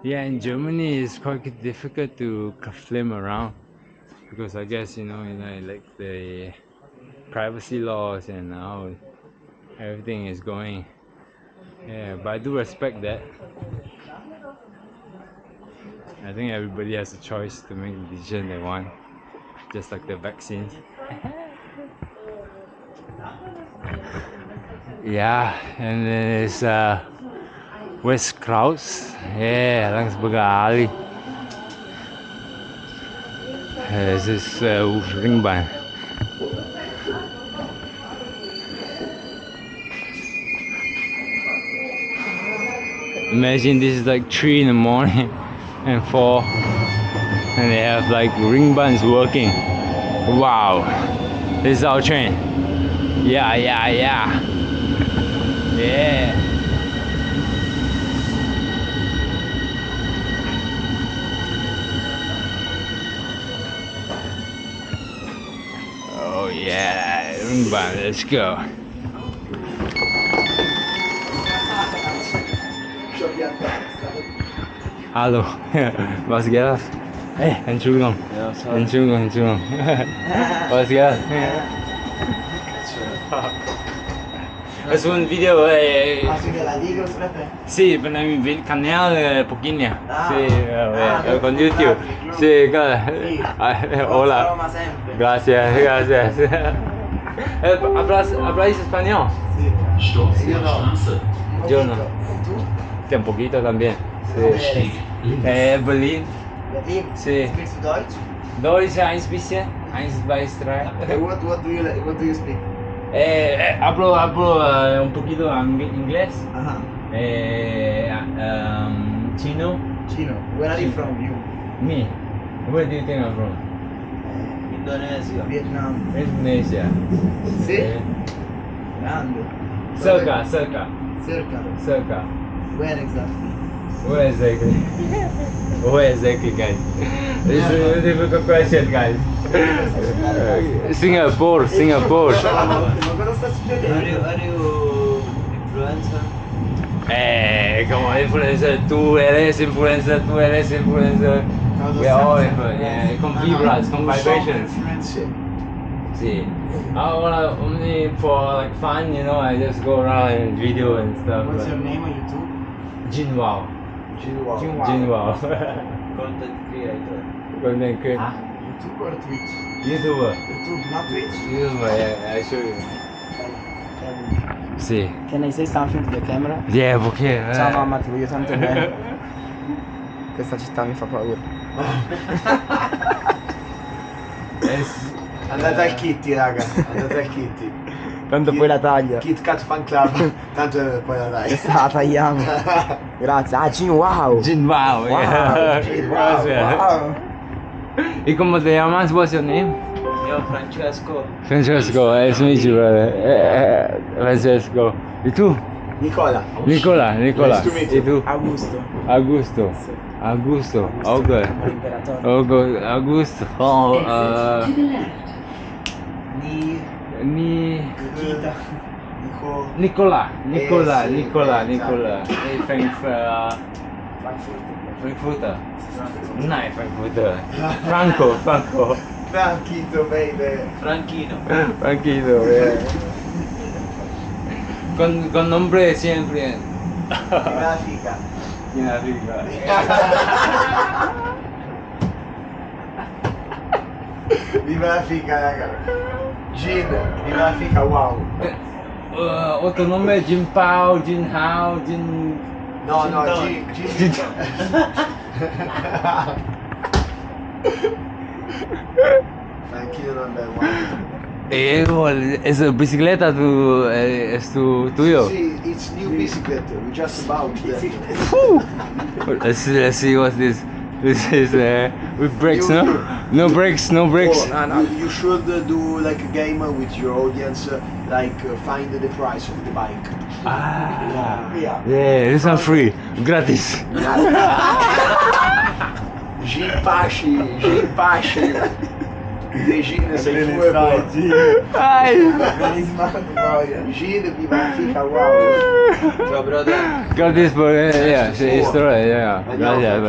Yeah, in Germany it's quite difficult to film around because I guess like the privacy laws and how everything is going. Yeah, but I do respect that. I think everybody has a choice to make the decision they want, just like the vaccines. Yeah, and then there's West Kraus. Yeah, langs Begali. This is Ringbahn. Imagine this is like 3 in the morning and 4, and they have like Ringbahns working. Wow, this is our train. Yeah, yeah, yeah. Yeah. Oh yeah, Ringbahn, let's go. Hallo, was geht das? Hey, Entschuldigung. Ja, sorry. Entschuldigung. Was geht das? Es un video amigos, frate? sì, per il canale pochini. Ah. Sì, con perfetto, YouTube. grazie. Sì, Sì. hola. Roma sempre. Gracias. ¿Habláis español? Sì. Io no. Yo no. Tu? Sí, un poquito también. Sí. Berlin. Berlin? Sí. Speaks du Deutsch? Deutsch, ein bisschen. 1, 2, 3. What do you speak? Hablo un poquito inglés. Aha. Chino. Chino. Where are you from? You? Me. Where do you think I'm from? Indonesia. Vietnam. Indonesia. Sì? Grande. Circa. Circa. Where exactly? Where exactly, guys? It's a difficult question, guys. Singapore. Ma cosa sta succedendo? Are you influencer? Como influencer, tú eres influencer. We are all influencers. Con vibras, con vibrations. See, only for like fun, I just go around and video and stuff. What's your name on YouTube? Jinwao. Jinwao. Content creator. Content creator. YouTube or Twitch? YouTuber. YouTube, not Twitch? YouTuber, yeah, I show you. Sì. Can I say something to the camera? Yeah, perché? Ciao mamma, ti voglio tanto bene. Questa città mi fa paura. Andate al Kitty, raga. Andate al Kitty. Tanto poi la taglia. Kit Kat Fan Club. Tanto poi la dai. La tagliamo. Grazie. Ah, Jinwao. Jinwao, yeah. Wow. ¿Y cómo te llamas? What's your name? Io Francesco. Francesco, nice to meet you, brother. Francesco. ¿Y tú? Nicola. Nicola. Nice to meet ¿Y you. tú? Augusto. Augusto. Okay. L'imperatore. Augusto. Oh, Nikita. Nicola. Sì, Frankfurter. Nein, Frankfurter. Franco. Franchito, baby. Franchino. Franquito, yeah. Con nombre siempre. Grafica. En África. Viva la fica, raga. Gin, viva la fica, wow. Otro nombre, Jin Pao, Jin Hao, Jin... No, Gin. Gin. Tranquilo, number one. Es bicicleta es tuyo. See, it's new bicycle. We just bought that. Let's see what's this. This is with brakes, no? No brakes. Oh, you should do like a game with your audience, find the price of the bike. Yeah, this one free, gratis. Gin Pashi. Gin sei tu e poi Gin viva la fica, wow. Ciao brother. Got this for yeah, sì, storia, yeah. Andiamo,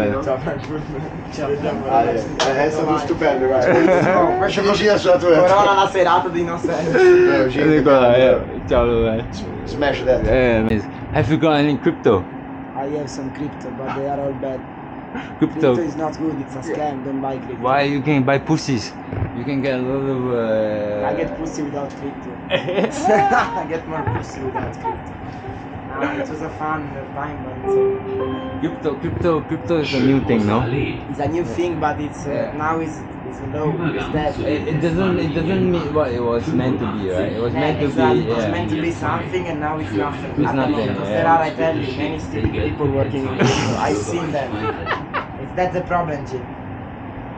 è stato stupendo, guarda. Ci cucina sulla tua. Corona la serata dei no sense. Ciao, Smash that. have you got any crypto? I have some crypto, but they are all bad. Crypto. Crypto is not good, it's a scam, don't buy crypto. Why you can buy pussies? You can get a lot of. I get pussy without crypto. I get more pussy without crypto. It was a fun time, but Crypto is a new thing, no? it's a new thing, but it's now it's low, it's dead. It doesn't mean what it was meant to be, right? It was meant to Exactly. be. It was Yeah. meant to be something, and now it's nothing. It's nothing, Because yeah. there are, I tell you, many stupid people working in crypto. I've seen them. That's the problem, Jim.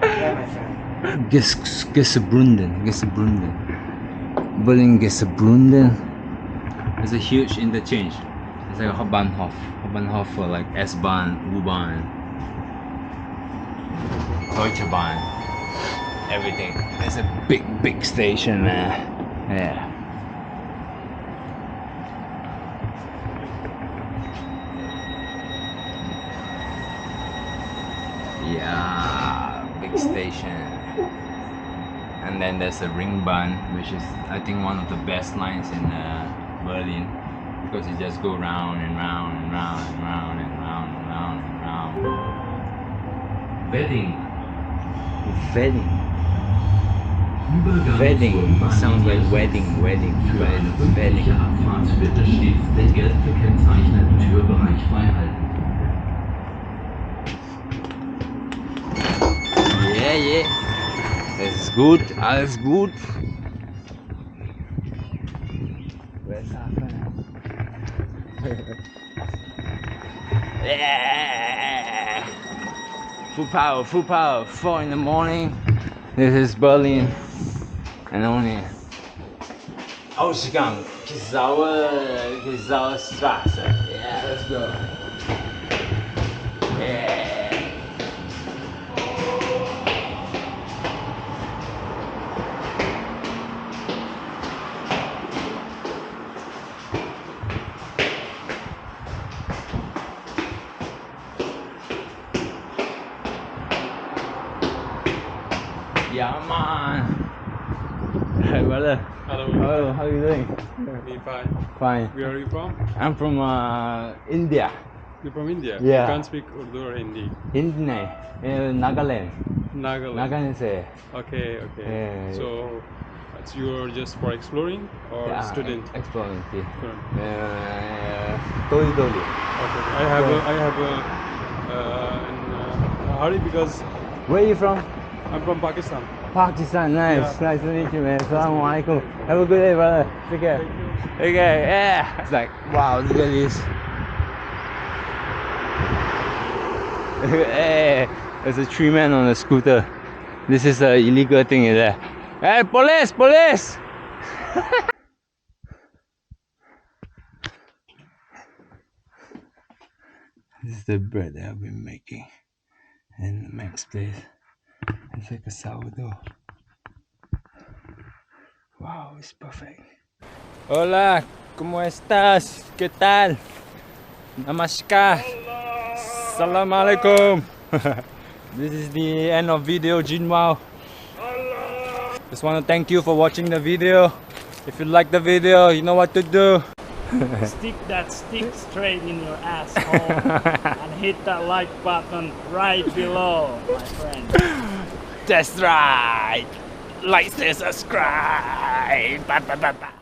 Yeah, my friend. Gesebrunden. Berlin Gesebrunden. There's a huge interchange. It's like a Hauptbahnhof for like S-Bahn, U-Bahn, Deutsche Bahn, everything. It's a big station, man. Yeah. Yeah, big station. And then there's a Ringbahn, which is I think one of the best lines in Berlin, because you just go round and round and round and round and round and round and round. Wedding. It sounds like wedding, but it's wedding. Abfahrt bitte stets den gelb gekennzeichneten Türbereich freihalten. Yeah. It's good, alles gut. Where's Hafen? Yeah! Full power, 4 in the morning. This is Berlin. And only Ausgang, Kisauer Straße. Yeah, let's go. Yeah. Yeah, man. Hey, brother. Hello. How are you doing? Me fine. Fine. Where are you from? I'm from India. You're from India? Yeah. You can't speak Urdu or Hindi? Hindi, Nagaland. Nagaland. Nagaland se. Okay. Yeah. So, you're just for exploring or Yeah, student? Exploring. Student. Toli. Okay. I have a hurry because Where are you from? I'm from Pakistan. Pakistan. Nice. Yeah. Nice to meet you, man. Assalamu alaikum. Have a good day, brother. Take care. Thank you. Okay, yeah. It's like, wow, look at this. Hey, there's a tree man on a scooter. This is an illegal thing, is there? Hey, police! This is the bread that I've been making in Mac's place. It's like a sourdough. Wow, it's perfect. Hola, ¿cómo estás? ¿Qué tal? Namaskar. Salam alaikum. This is the end of video, Jinwao. Just want to thank you for watching the video. If you like the video, you know what to do. Stick that stick straight in your asshole and hit that like button right below, my friend. That's right. Like and subscribe. Ba, ba, ba, ba.